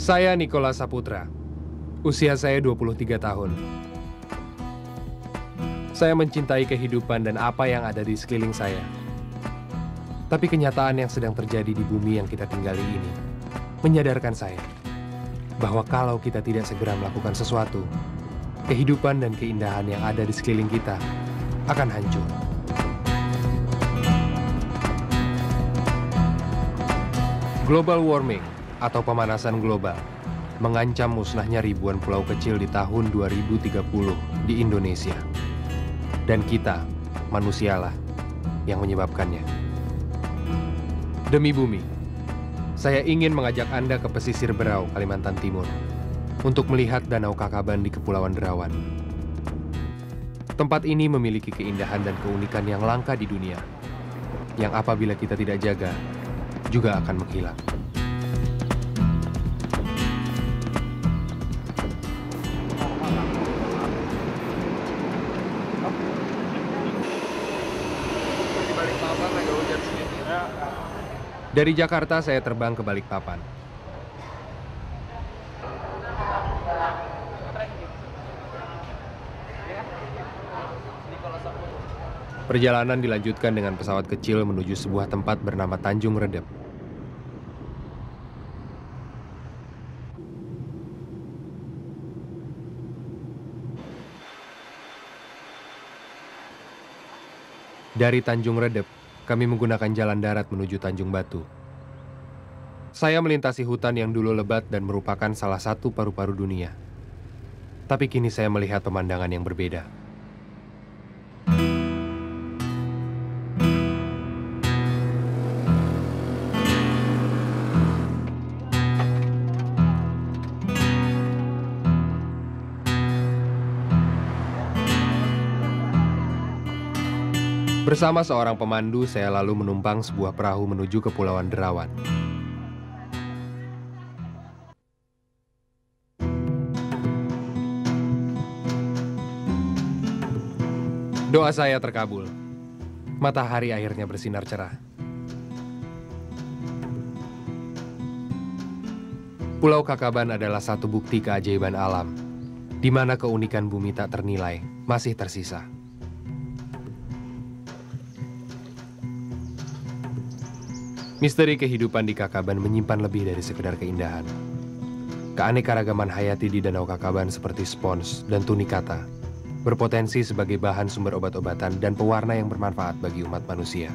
Saya Nikola Saputra. Usia saya 23 tahun. Saya mencintai kehidupan dan apa yang ada di sekeliling saya. Tapi kenyataan yang sedang terjadi di bumi yang kita tinggali ini menyadarkan saya bahwa kalau kita tidak segera melakukan sesuatu, kehidupan dan keindahan yang ada di sekeliling kita akan hancur. Global warming atau pemanasan global mengancam musnahnya ribuan pulau kecil di tahun 2030 di Indonesia. Dan kita, manusialah, yang menyebabkannya. Demi bumi, saya ingin mengajak Anda ke pesisir Berau, Kalimantan Timur, untuk melihat Danau Kakaban di Kepulauan Derawan. Tempat ini memiliki keindahan dan keunikan yang langka di dunia, yang apabila kita tidak jaga, juga akan menghilang. Dari Jakarta, saya terbang ke Balikpapan. Perjalanan dilanjutkan dengan pesawat kecil menuju sebuah tempat bernama Tanjung Redep. Dari Tanjung Redep, kami menggunakan jalan darat menuju Tanjung Batu. Saya melintasi hutan yang dulu lebat dan merupakan salah satu paru-paru dunia. Tapi kini saya melihat pemandangan yang berbeda. Bersama seorang pemandu, saya lalu menumpang sebuah perahu menuju Kepulauan Derawan. Doa saya terkabul. Matahari akhirnya bersinar cerah. Pulau Kakaban adalah satu bukti keajaiban alam, di mana keunikan bumi tak ternilai masih tersisa. Misteri kehidupan di Kakaban menyimpan lebih dari sekedar keindahan. Keanekaragaman hayati di Danau Kakaban seperti spons dan tunikata berpotensi sebagai bahan sumber obat-obatan dan pewarna yang bermanfaat bagi umat manusia.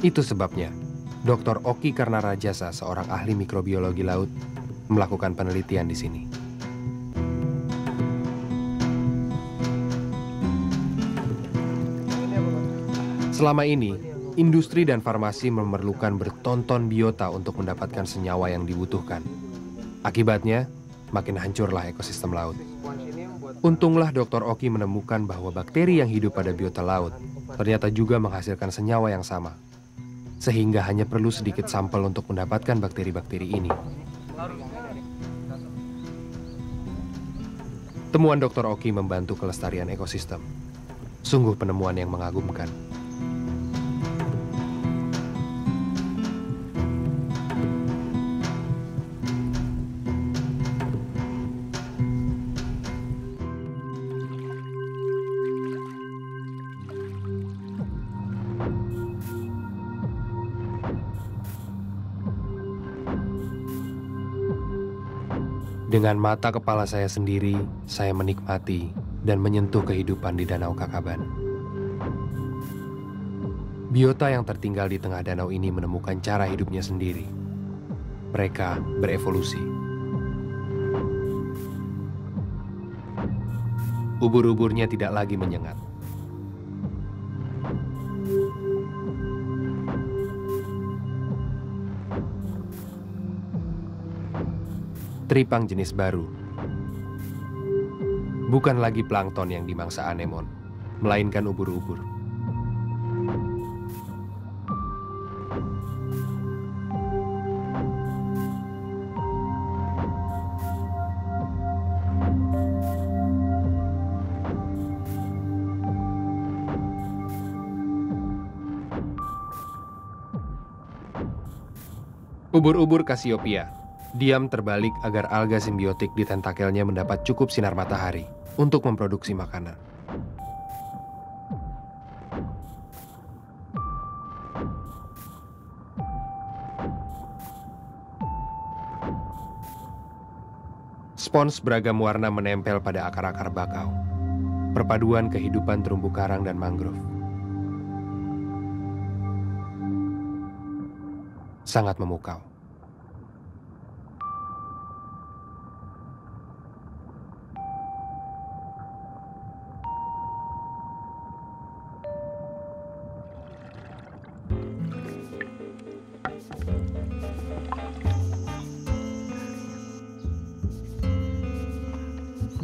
Itu sebabnya, Dr. Oki Karnarajasa, seorang ahli mikrobiologi laut, melakukan penelitian di sini. Selama ini, industri dan farmasi memerlukan bertonton biota untuk mendapatkan senyawa yang dibutuhkan. Akibatnya, makin hancurlah ekosistem laut. Untunglah Dr. Oki menemukan bahwa bakteri yang hidup pada biota laut ternyata juga menghasilkan senyawa yang sama. Sehingga hanya perlu sedikit sampel untuk mendapatkan bakteri-bakteri ini. Temuan Dr. Oki membantu kelestarian ekosistem. Sungguh penemuan yang mengagumkan. Dengan mata kepala saya sendiri, saya menikmati dan menyentuh kehidupan di Danau Kakaban. Biota yang tertinggal di tengah danau ini menemukan cara hidupnya sendiri. Mereka berevolusi. Ubur-uburnya tidak lagi menyengat. Teripang jenis baru. Bukan lagi plankton yang dimangsa anemon, melainkan ubur-ubur. Ubur-ubur Cassiopeia Diam terbalik agar alga simbiotik di tentakelnya mendapat cukup sinar matahari untuk memproduksi makanan. Spons beragam warna menempel pada akar-akar bakau. Perpaduan kehidupan terumbu karang dan mangrove. Sangat memukau.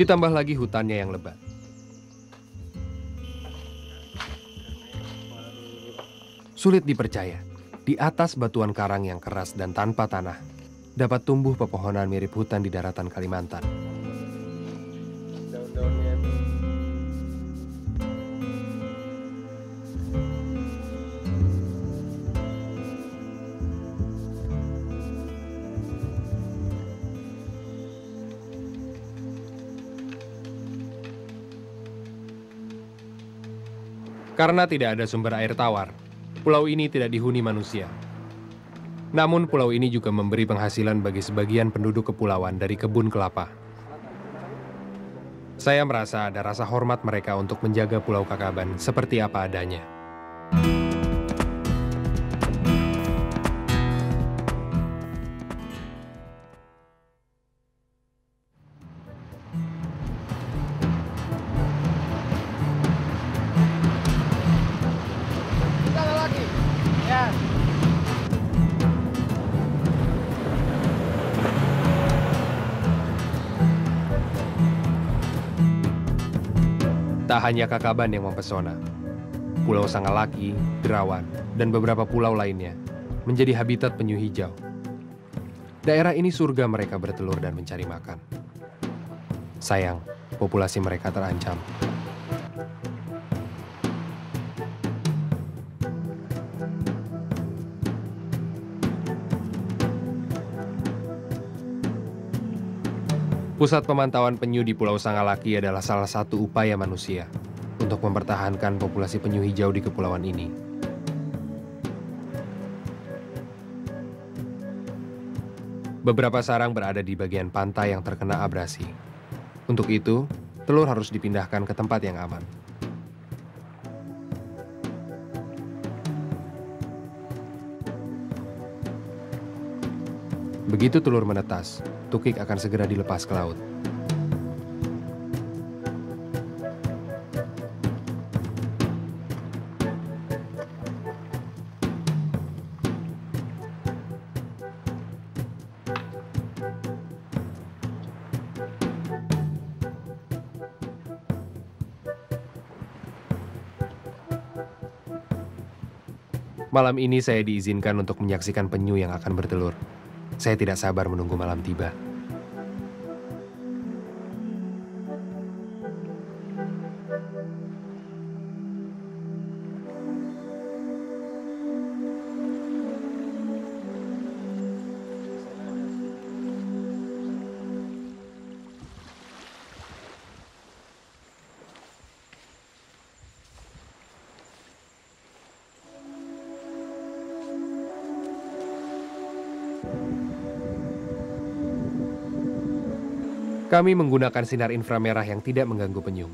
Ditambah lagi hutannya yang lebat. Sulit dipercaya, di atas batuan karang yang keras dan tanpa tanah, dapat tumbuh pepohonan mirip hutan di daratan Kalimantan. Daun-daunnya Karena tidak ada sumber air tawar, pulau ini tidak dihuni manusia. Namun pulau ini juga memberi penghasilan bagi sebagian penduduk kepulauan dari kebun kelapa. Saya merasa ada rasa hormat mereka untuk menjaga Pulau Kakaban seperti apa adanya. Tak hanya Kakaban yang mempesona, Pulau Sangalaki, Derawan, dan beberapa pulau lainnya menjadi habitat penyu hijau. Daerah ini surga mereka bertelur dan mencari makan. Sayang, populasi mereka terancam. Pusat pemantauan penyu di Pulau Sangalaki adalah salah satu upaya manusia untuk mempertahankan populasi penyu hijau di kepulauan ini. Beberapa sarang berada di bagian pantai yang terkena abrasi. Untuk itu, telur harus dipindahkan ke tempat yang aman. Begitu telur menetas, tukik akan segera dilepas ke laut. Malam ini saya diizinkan untuk menyaksikan penyu yang akan bertelur. Saya tidak sabar menunggu malam tiba. Kami menggunakan sinar inframerah yang tidak mengganggu penyu.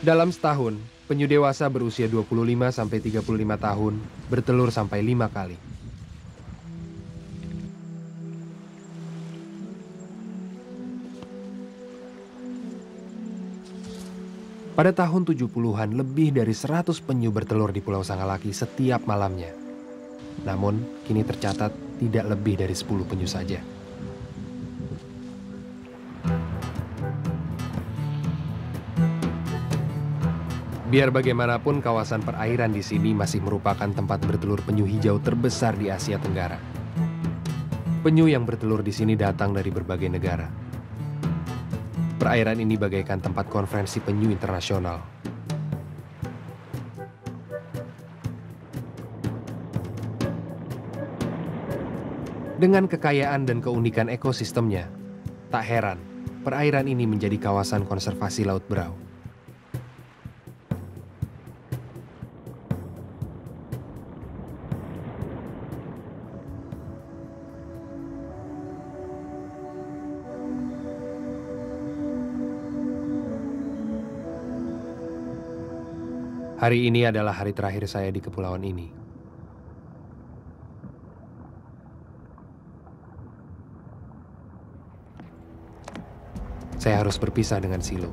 Dalam setahun, penyu dewasa berusia 25-35 tahun bertelur sampai 5 kali. Pada tahun 70-an, lebih dari 100 penyu bertelur di Pulau Sangalaki setiap malamnya. Namun, kini tercatat tidak lebih dari 10 penyu saja. Biar bagaimanapun, kawasan perairan di sini masih merupakan tempat bertelur penyu hijau terbesar di Asia Tenggara. Penyu yang bertelur di sini datang dari berbagai negara. Perairan ini bagaikan tempat konferensi penyu internasional. Dengan kekayaan dan keunikan ekosistemnya, tak heran perairan ini menjadi kawasan konservasi Laut Berau. Hari ini adalah hari terakhir saya di kepulauan ini. Saya harus berpisah dengan Silo.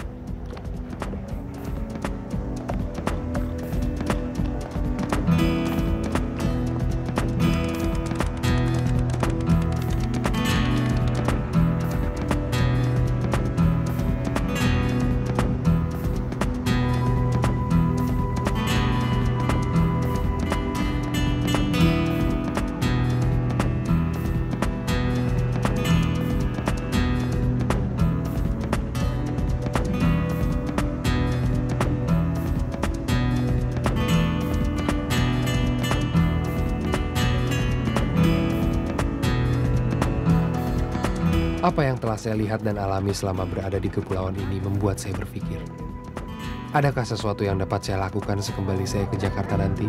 Apa yang telah saya lihat dan alami selama berada di kepulauan ini membuat saya berpikir, adakah sesuatu yang dapat saya lakukan sekembali saya ke Jakarta nanti?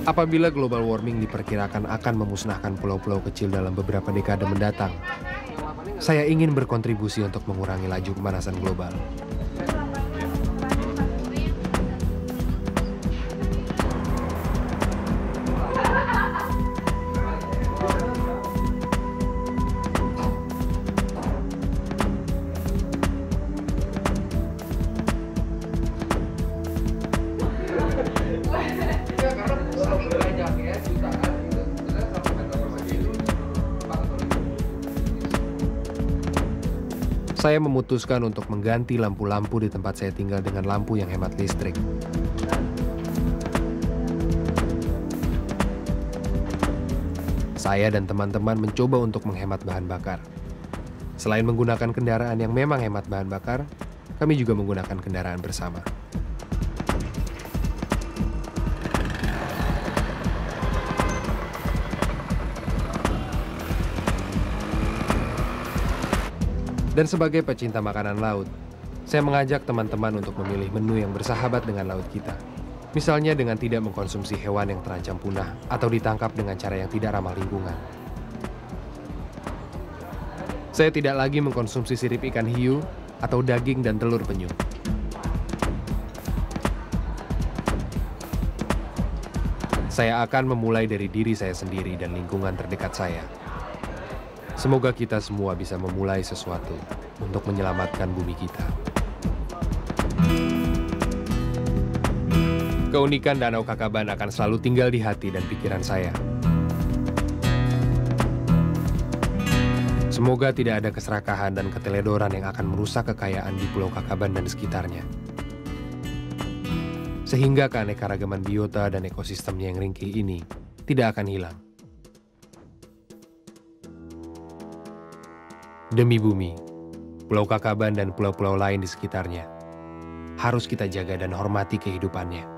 Apabila global warming diperkirakan akan memusnahkan pulau-pulau kecil dalam beberapa dekade mendatang, saya ingin berkontribusi untuk mengurangi laju pemanasan global. Saya memutuskan untuk mengganti lampu-lampu di tempat saya tinggal dengan lampu yang hemat listrik. Saya dan teman-teman mencoba untuk menghemat bahan bakar. Selain menggunakan kendaraan yang memang hemat bahan bakar, kami juga menggunakan kendaraan bersama. Dan sebagai pecinta makanan laut, saya mengajak teman-teman untuk memilih menu yang bersahabat dengan laut kita. Misalnya dengan tidak mengkonsumsi hewan yang terancam punah atau ditangkap dengan cara yang tidak ramah lingkungan. Saya tidak lagi mengkonsumsi sirip ikan hiu atau daging dan telur penyu. Saya akan memulai dari diri saya sendiri dan lingkungan terdekat saya. Semoga kita semua bisa memulai sesuatu untuk menyelamatkan bumi kita. Keunikan Danau Kakaban akan selalu tinggal di hati dan pikiran saya. Semoga tidak ada keserakahan dan keteledoran yang akan merusak kekayaan di Pulau Kakaban dan sekitarnya. Sehingga keanekaragaman biota dan ekosistemnya yang ringkih ini tidak akan hilang. Demi bumi, Pulau Kakaban dan pulau-pulau lain di sekitarnya, harus kita jaga dan hormati kehidupannya.